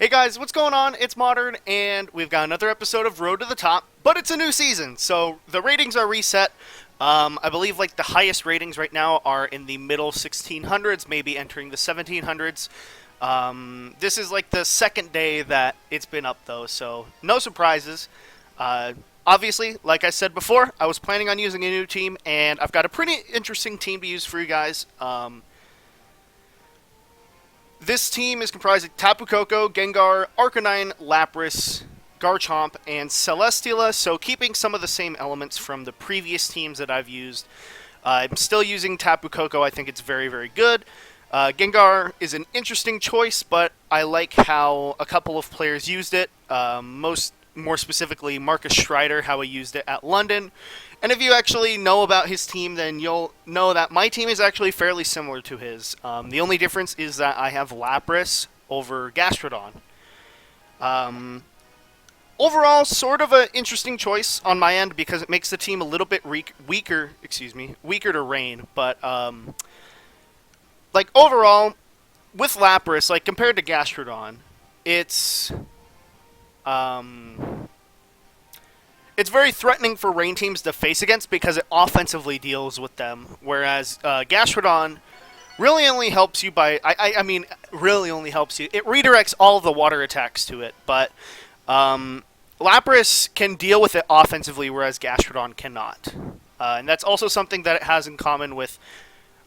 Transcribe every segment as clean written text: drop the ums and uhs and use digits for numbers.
Hey guys, what's going on? It's Modern, and we've got another episode of Road to the Top, but it's a new season, so the ratings are reset. I believe like the highest ratings right now are in the middle 1600s, maybe entering the 1700s. This is like the second day that it's been up though, so no surprises. Obviously, like I said before, I was planning on using a new team, and I've got a pretty interesting team to use for you guys. This team is comprised of Tapu Koko, Gengar, Arcanine, Lapras, Garchomp, and Celesteela, so keeping some of the same elements from the previous teams that I've used. I'm still using Tapu Koko. I think it's very, very good. Gengar is an interesting choice, but I like how a couple of players used it. More specifically, Marcus Strider, how he used it at London. And if you actually know about his team, then you'll know that my team is actually fairly similar to his. The only difference is that I have Lapras over Gastrodon. Overall, sort of an interesting choice on my end because it makes the team a little bit weaker to rain. But like overall, with Lapras, like compared to Gastrodon, it's very threatening for rain teams to face against because it offensively deals with them, whereas Gastrodon really only helps you by, really only helps you. It redirects all of the water attacks to it, but Lapras can deal with it offensively, whereas Gastrodon cannot. And that's also something that it has in common with,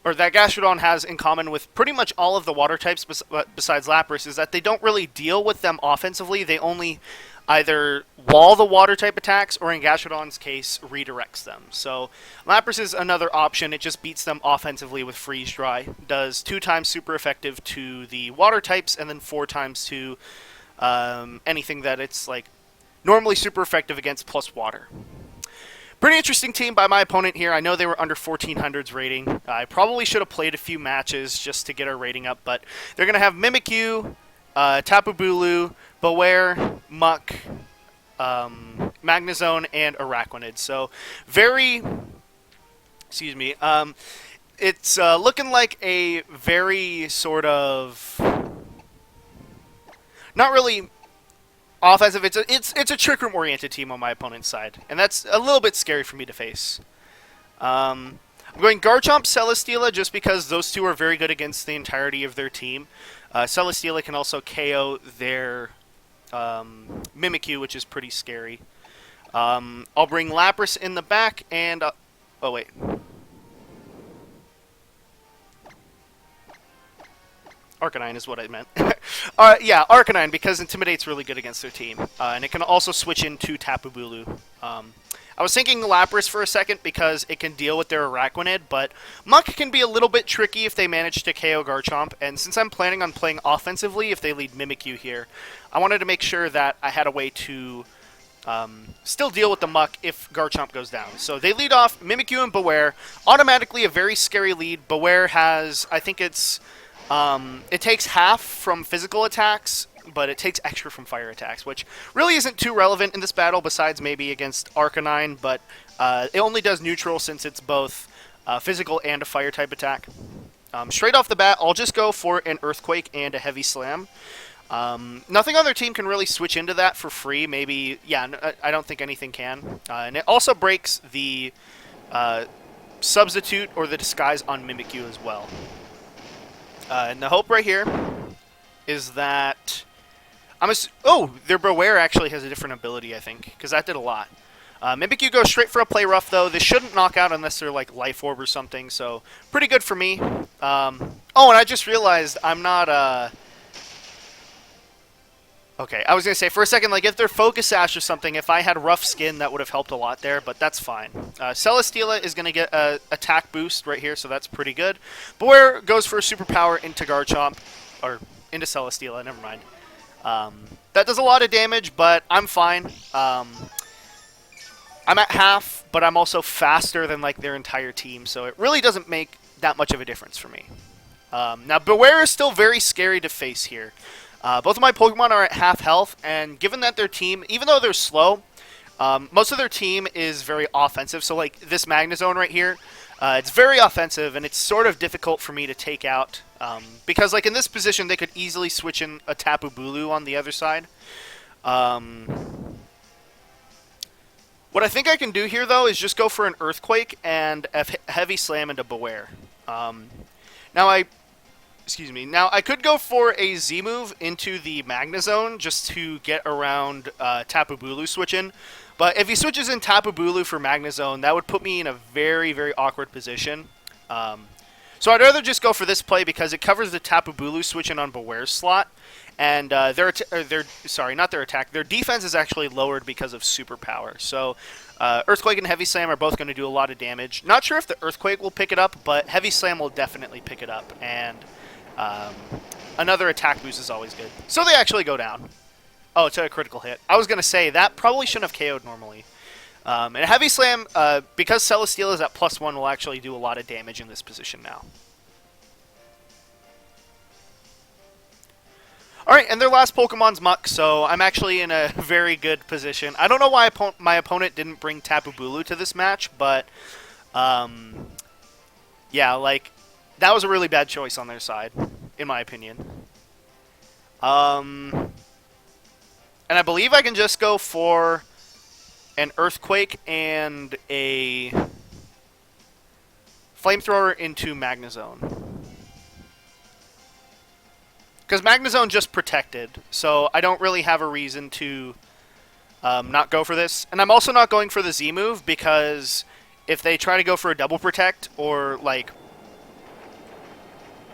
or that Gastrodon has in common with pretty much all of the water types besides Lapras, is that they don't really deal with them offensively. They only either wall the water type attacks, or in Gastrodon's case, redirects them. So Lapras is another option. It just beats them offensively with Freeze Dry. Does 2 times super effective to the water types, and then 4 times to anything that it's like normally super effective against plus water. Pretty interesting team by my opponent here. I know they were under 1400s rating. I probably should have played a few matches just to get our rating up, but they're going to have Mimikyu, Tapu Bulu, Beware, Muck, Magnezone, and Araquanid. So it's looking like a very sort of not really offensive. It's a Trick Room oriented team on my opponent's side, and that's a little bit scary for me to face. I'm going Garchomp, Celesteela, just because those two are very good against the entirety of their team. Celesteela can also KO their Mimikyu, which is pretty scary. I'll bring Lapras in the back, and oh wait. Arcanine is what I meant. Yeah, Arcanine, because Intimidate's really good against their team. And it can also switch into Tapu Bulu. I was thinking Lapras for a second because it can deal with their Araquanid, but Muck can be a little bit tricky if they manage to KO Garchomp, and since I'm planning on playing offensively if they lead Mimikyu here, I wanted to make sure that I had a way to still deal with the Muck if Garchomp goes down. So they lead off Mimikyu and Beware. Automatically a very scary lead. Beware has, I think it's, it takes half from physical attacks, but it takes extra from fire attacks, which really isn't too relevant in this battle besides maybe against Arcanine, but it only does neutral since it's both physical and a fire type attack. Straight off the bat, I'll just go for an Earthquake and a Heavy Slam. Nothing on their team can really switch into that for free. Maybe, yeah, I don't think anything can. And it also breaks the Substitute or the Disguise on Mimikyu as well. And the hope right here is that their Beware actually has a different ability, I think, because that did a lot. Mimikyu goes straight for a Play Rough, though. This shouldn't knock out unless they're like Life Orb or something, so pretty good for me. And I just realized I'm not, okay, I was going to say, for a second, like, if they're Focus Sash or something, if I had Rough Skin, that would have helped a lot there, but that's fine. Celesteela is going to get an attack boost right here, so that's pretty good. Beware goes for a Superpower into Garchomp, or into Celesteela, never mind. That does a lot of damage, but I'm fine. I'm at half, but I'm also faster than like their entire team, so it really doesn't make that much of a difference for me. Now, Beware is still very scary to face here. Both of my Pokemon are at half health, and given that their team, even though they're slow, most of their team is very offensive. So like this Magnezone right here, It's very offensive, and it's sort of difficult for me to take out because, like, in this position, they could easily switch in a Tapu Bulu on the other side. What I think I can do here, though, is just go for an Earthquake and a Heavy Slam into Beware. Now I could go for a Z move into the Magnezone just to get around Tapu Bulu switch-in. But if he switches in Tapu Bulu for Magnezone, that would put me in a very, very awkward position. So I'd rather just go for this play because it covers the Tapu Bulu switch-in on Beware's slot. And their defense is actually lowered because of Superpower. So Earthquake and Heavy Slam are both going to do a lot of damage. Not sure if the Earthquake will pick it up, but Heavy Slam will definitely pick it up. And another attack boost is always good. So they actually go down. Oh, it's a critical hit. I was going to say, that probably shouldn't have KO'd normally. And Heavy Slam, because Celesteela is at +1, will actually do a lot of damage in this position now. Alright, and their last Pokemon's Muck, so I'm actually in a very good position. I don't know why my opponent didn't bring Tapu Bulu to this match, but yeah, like, that was a really bad choice on their side, in my opinion. And I believe I can just go for an Earthquake and a Flamethrower into Magnezone. Because Magnezone just protected, so I don't really have a reason to not go for this. And I'm also not going for the Z move, because if they try to go for a double protect, or, like,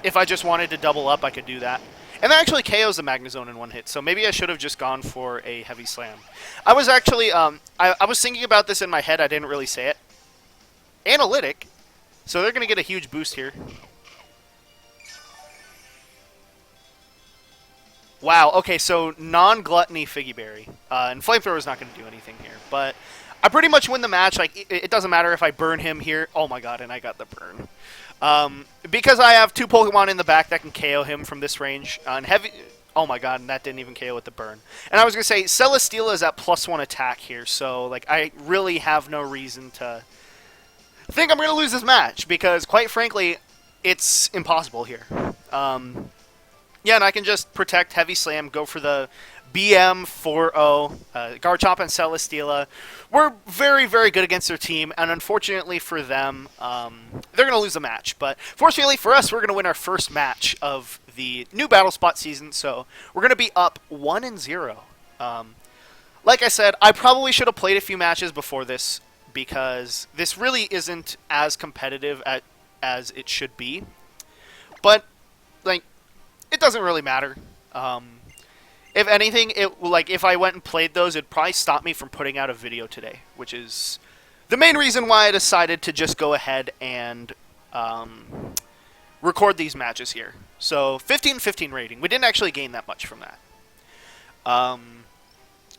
if I just wanted to double up, I could do that. And that actually KOs the Magnezone in one hit, so maybe I should have just gone for a Heavy Slam. I was actually, I was thinking about this in my head, I didn't really say it. Analytic, so they're going to get a huge boost here. Wow, okay, so non-gluttony Figgy Berry. And Flamethrower is not going to do anything here, but I pretty much win the match. Like, it doesn't matter if I burn him here. Oh my god, and I got the burn. Because I have two Pokemon in the back that can KO him from this range. And Heavy... Oh my god, and that didn't even KO with the burn. And I was going to say, Celesteela is at +1 attack here, so, like, I really have no reason to think I'm going to lose this match, because, quite frankly, it's impossible here. Yeah, and I can just protect Heavy Slam, go for the BM4-0, Garchomp and Celesteela. We're very, very good against their team, and unfortunately for them, they're going to lose the match. But fortunately for us, we're going to win our first match of the new Battle Spot season, so we're going to be up 1-0. Like I said, I probably should have played a few matches before this, because this really isn't as competitive as it should be. But, like, it doesn't really matter. If anything, if I went and played those, it'd probably stop me from putting out a video today, which is the main reason why I decided to just go ahead and record these matches here. So 15-15 rating. We didn't actually gain that much from that.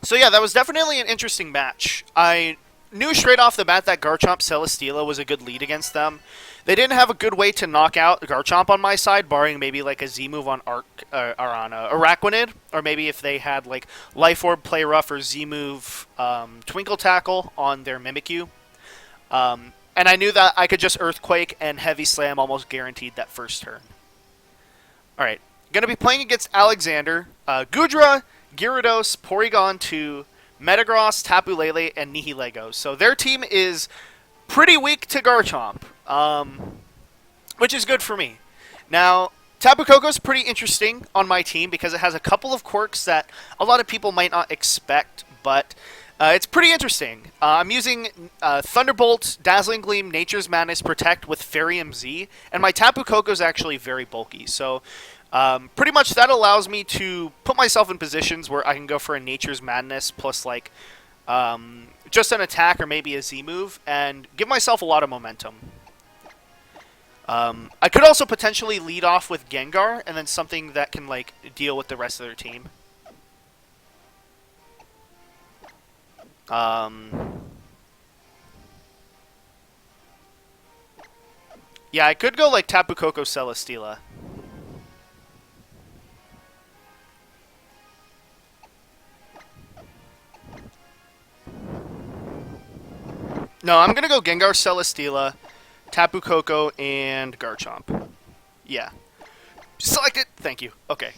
So yeah, that was definitely an interesting match. I knew straight off the bat that Garchomp Celesteela was a good lead against them. They didn't have a good way to knock out Garchomp on my side, barring maybe like a Z move on Araquanid, or maybe if they had like Life Orb, Play Rough, or Z move Twinkle Tackle on their Mimikyu. And I knew that I could just Earthquake and Heavy Slam almost guaranteed that first turn. Alright, going to be playing against Alexander, Gudra, Gyarados, Porygon 2, Metagross, Tapu Lele, and Nihilego. So their team is pretty weak to Garchomp, which is good for me. Now, Tapu Koko's pretty interesting on my team because it has a couple of quirks that a lot of people might not expect, but it's pretty interesting. I'm using Thunderbolt, Dazzling Gleam, Nature's Madness, Protect with Ferium Z, and my Tapu Koko's actually very bulky, so pretty much that allows me to put myself in positions where I can go for a Nature's Madness plus like just an attack or maybe a Z move and give myself a lot of momentum. I could also potentially lead off with Gengar and then something that can like deal with the rest of their team. Yeah, I could go like Tapu Koko Celesteela. No, I'm going to go Gengar Celesteela, Tapu Koko, and Garchomp. Yeah. Selected! Thank you. Okay.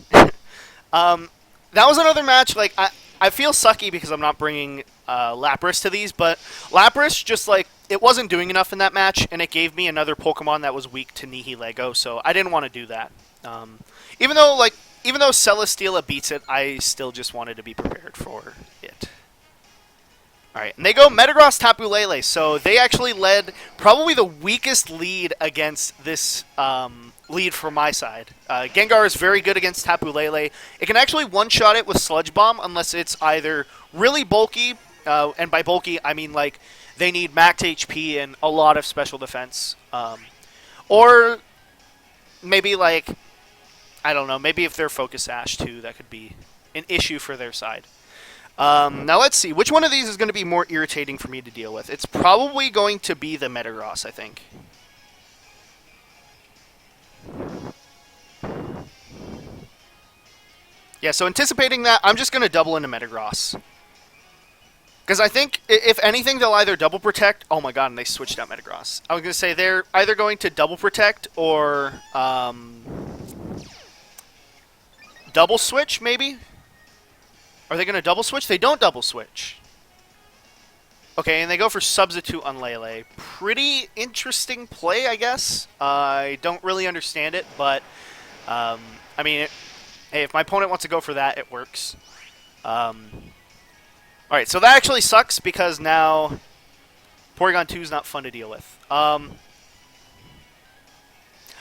That was another match, like, I feel sucky because I'm not bringing Lapras to these, but Lapras just, like, it wasn't doing enough in that match, and it gave me another Pokemon that was weak to Nihilego, so I didn't want to do that. Even though Celesteela beats it, I still just wanted to be prepared for it. Alright, and they go Metagross, Tapu Lele, so they actually led probably the weakest lead against this lead from my side. Gengar is very good against Tapu Lele. It can actually one-shot it with Sludge Bomb unless it's either really bulky, and by bulky I mean like they need max HP and a lot of special defense. Or maybe like, I don't know, maybe if they're Focus Sash too, that could be an issue for their side. Now let's see, which one of these is going to be more irritating for me to deal with? It's probably going to be the Metagross, I think. Yeah, so anticipating that, I'm just going to double into Metagross. Because I think, if anything, they'll either double protect... Oh my god, and they switched out Metagross. I was going to say, they're either going to double protect or... double switch, maybe? Are they going to double switch? They don't double switch. Okay, and they go for Substitute on Lele. Pretty interesting play, I guess. I don't really understand it, but... I mean, hey, if my opponent wants to go for that, it works. Alright, so that actually sucks because now Porygon 2 is not fun to deal with. I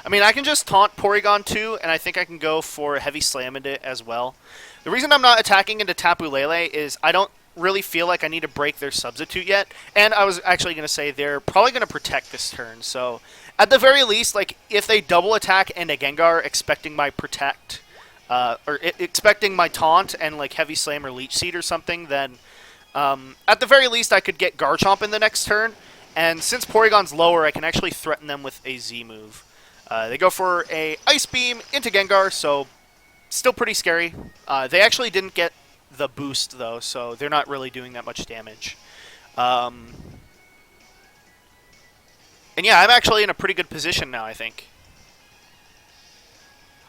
mean, I can just taunt Porygon 2, and I think I can go for a Heavy Slam into it as well. The reason I'm not attacking into Tapu Lele is I don't really feel like I need to break their Substitute yet. And I was actually going to say they're probably going to protect this turn. So, at the very least, like if they double attack into Gengar expecting my protect, or expecting my taunt and like Heavy Slam or Leech Seed or something, then at the very least I could get Garchomp in the next turn. And since Porygon's lower, I can actually threaten them with a Z move. They go for a Ice Beam into Gengar, so still pretty scary. They actually didn't get the boost, though, so they're not really doing that much damage. And yeah, I'm actually in a pretty good position now, I think.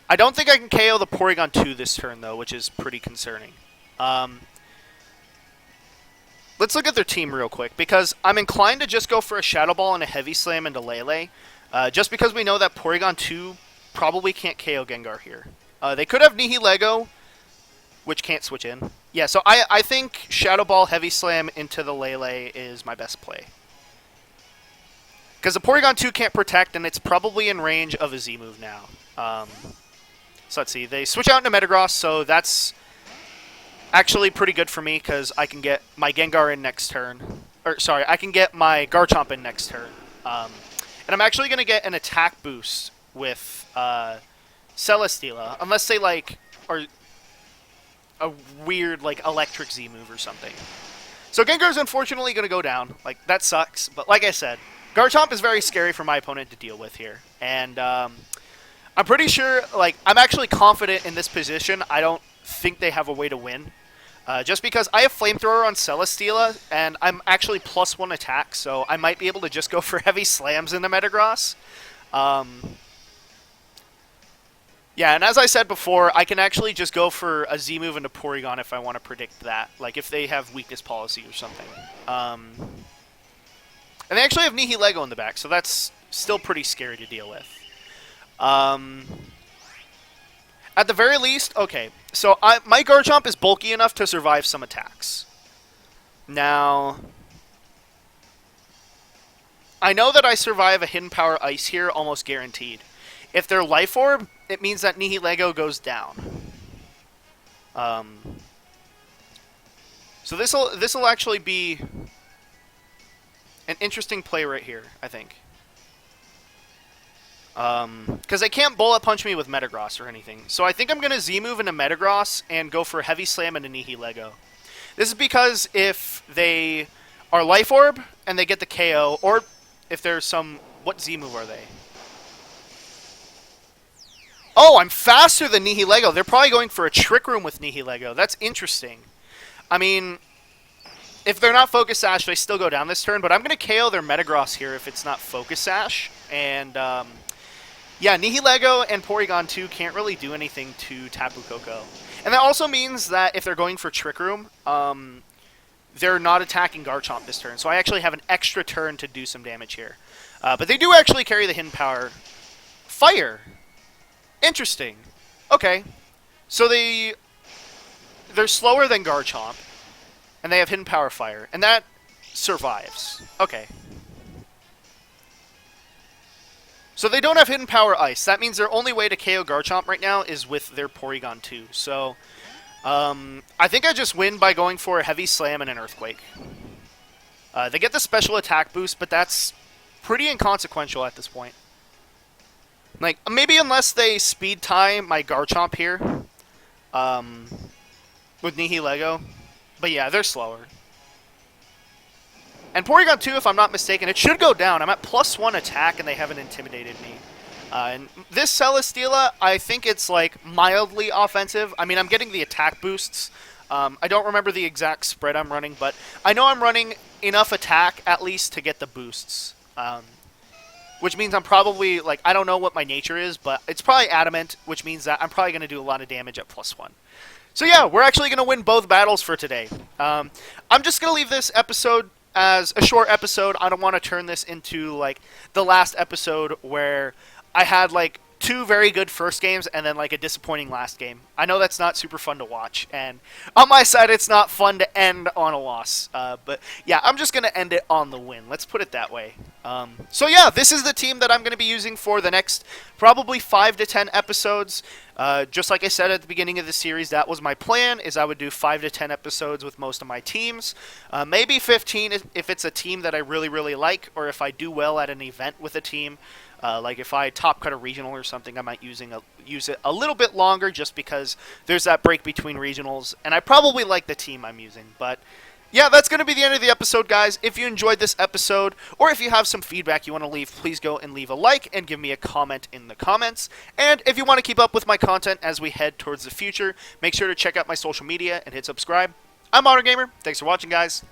I don't think I can KO the Porygon 2 this turn, though, which is pretty concerning. Let's look at their team real quick, because I'm inclined to just go for a Shadow Ball and a Heavy Slam into Lele. Just because we know that Porygon 2 probably can't KO Gengar here. They could have Nihilego, which can't switch in. Yeah, so I think Shadow Ball, Heavy Slam into the Lele is my best play. Because the Porygon 2 can't protect, and it's probably in range of a Z move now. So let's see. They switch out into Metagross, so that's actually pretty good for me, because I can get my Gengar in next turn. Or, sorry, I can get my Garchomp in next turn. And I'm actually going to get an attack boost with Celesteela, unless they, like, are a weird, like, electric Z move or something. So Gengar's unfortunately going to go down. Like, that sucks. But like I said, Garchomp is very scary for my opponent to deal with here. And I'm pretty sure, like, I'm actually confident in this position. I don't think they have a way to win. Just because I have Flamethrower on Celesteela, and I'm actually +1 attack, so I might be able to just go for Heavy Slams in the Metagross. Yeah, and as I said before, I can actually just go for a Z move into Porygon if I want to predict that. Like, if they have weakness policy or something. And they actually have Nihilego in the back, so that's still pretty scary to deal with. At the very least, okay, so my Garchomp is bulky enough to survive some attacks. Now, I know that I survive a Hidden Power Ice here almost guaranteed. If they're Life Orb, it means that Nihilego goes down. So this'll actually be an interesting play right here, I think. Because they can't Bullet Punch me with Metagross or anything. So I think I'm going to Z-move into Metagross and go for Heavy Slam into Nihilego. This is because if they are Life Orb and they get the KO, or if there's some... What Z-move are they? Oh, I'm faster than Nihilego. They're probably going for a Trick Room with Nihilego. That's interesting. I mean, if they're not Focus Sash, they still go down this turn, but I'm going to KO their Metagross here if it's not Focus Sash. And, yeah, Nihilego and Porygon 2 can't really do anything to Tapu Koko. And that also means that if they're going for Trick Room, they're not attacking Garchomp this turn. So I actually have an extra turn to do some damage here. But they do actually carry the hidden power. Fire! Interesting. Okay. So they're slower than Garchomp. And they have hidden power fire. And that survives. Okay. So they don't have hidden power ice. That means their only way to KO Garchomp right now is with their Porygon 2. So I think I just win by going for a Heavy Slam and an Earthquake. They get the special attack boost, but that's pretty inconsequential at this point. Like, maybe unless they speed tie my Garchomp here with Nihilego. But yeah, they're slower. And Porygon 2, if I'm not mistaken, it should go down. I'm at +1 attack, and they haven't intimidated me. And this Celesteela, I think it's, like, mildly offensive. I mean, I'm getting the attack boosts. I don't remember the exact spread I'm running, but I know I'm running enough attack, at least, to get the boosts. Which means I'm probably, like, I don't know what my nature is, but it's probably Adamant, which means that I'm probably going to do a lot of damage at +1. So yeah, we're actually going to win both battles for today. I'm just going to leave this episode as a short episode. I don't want to turn this into, like, the last episode where I had, like, 2 very good first games and then, like, a disappointing last game. I know that's not super fun to watch, and on my side, it's not fun to end on a loss. But yeah, I'm just going to end it on the win. Let's put it that way. So yeah, this is the team that I'm going to be using for the next probably 5 to 10 episodes. Just like I said at the beginning of the series, that was my plan, is I would do 5 to 10 episodes with most of my teams. Maybe 15 if it's a team that I really, really like, or if I do well at an event with a team. Like if I top cut a regional or something, I might use it a little bit longer just because there's that break between regionals, and I probably like the team I'm using. But yeah, that's going to be the end of the episode, guys. If you enjoyed this episode, or if you have some feedback you want to leave, please go and leave a like and give me a comment in the comments. And if you want to keep up with my content as we head towards the future, make sure to check out my social media and hit subscribe. I'm ModernGamer. Thanks for watching, guys.